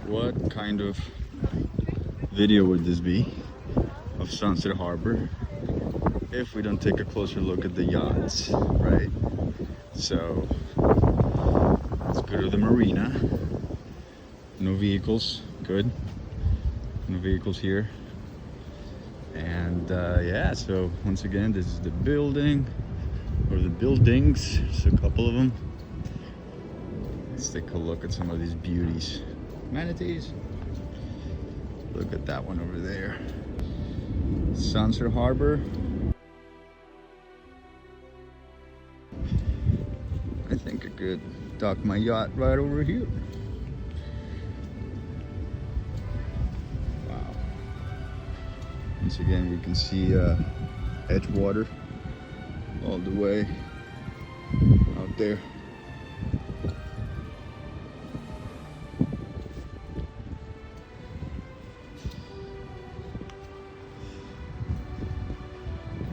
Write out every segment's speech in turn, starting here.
What kind of video would this be of Sunset Harbor if we don't take a closer look at the yachts, right? So let's go to the marina. No vehicles, good. No vehicles here. And yeah, so once again, this is the building, or the buildings. There's a couple of them. Let's take a look at some of these beauties. Manatees. Look at that one over there. Sunset Harbor. I think I could dock my yacht right over here. Wow. Once again, we can see Edgewater all the way out there.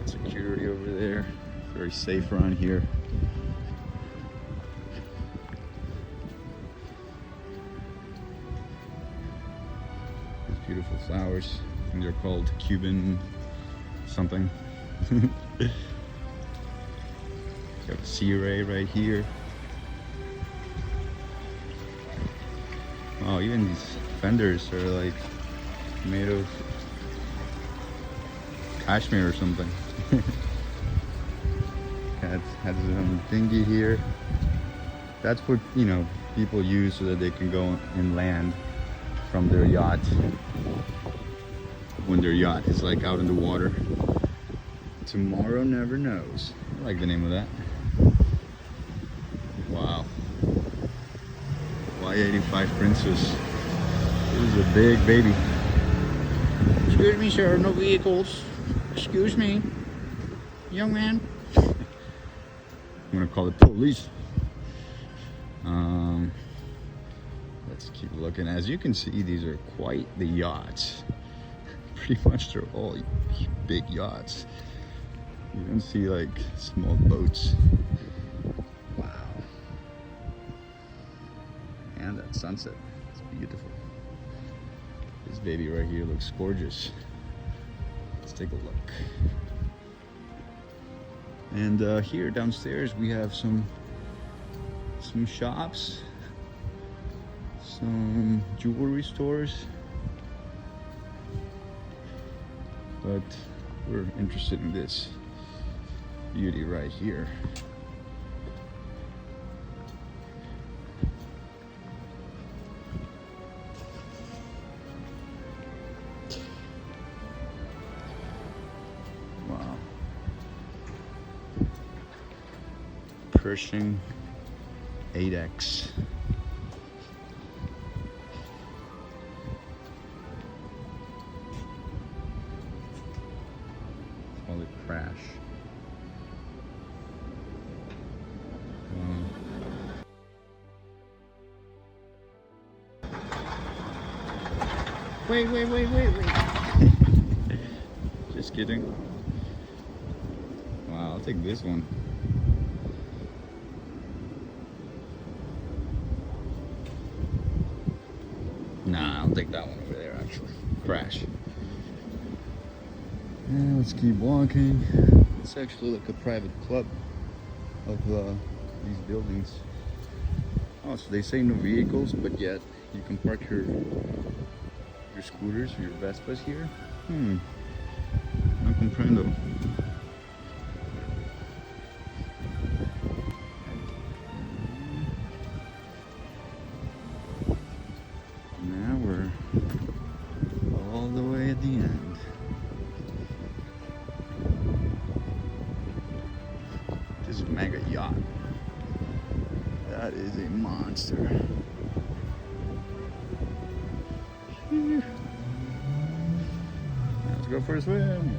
Security over there. Very safe around here. These beautiful flowers. I think they're called Cuban something. Got a sea ray right here. Oh, even these fenders are like made of cashmere or something. has some dinghy here. That's what, you know, people use so that they can go inland from their yacht when their yacht is like out in the water. Tomorrow never knows. I like the name of that. Wow. Y85 Princess. This is a big baby. Excuse me, sir, no vehicles. Excuse me, young man. I'm gonna call the police. Let's keep looking. As you can see, these are quite the yachts. Pretty much they're all big yachts. You don't see like small boats. Wow. And that sunset, it's beautiful. This baby right here looks gorgeous. Let's take a look. And here downstairs we have some shops, some jewelry stores, but we're interested in this beauty right here. Wow. Pershing 8X. Call it Crash. Wait. Just kidding. Wow, I'll take this one. Nah, I'll take that one over there actually. Crash. And let's keep walking. It's actually like a private club of these buildings. Oh, so they say no vehicles, but yet you can park your scooters or your Vespas here? No comprendo. Now we're all the way at the end. This is a mega yacht. That is a monster. Let's go for a swim.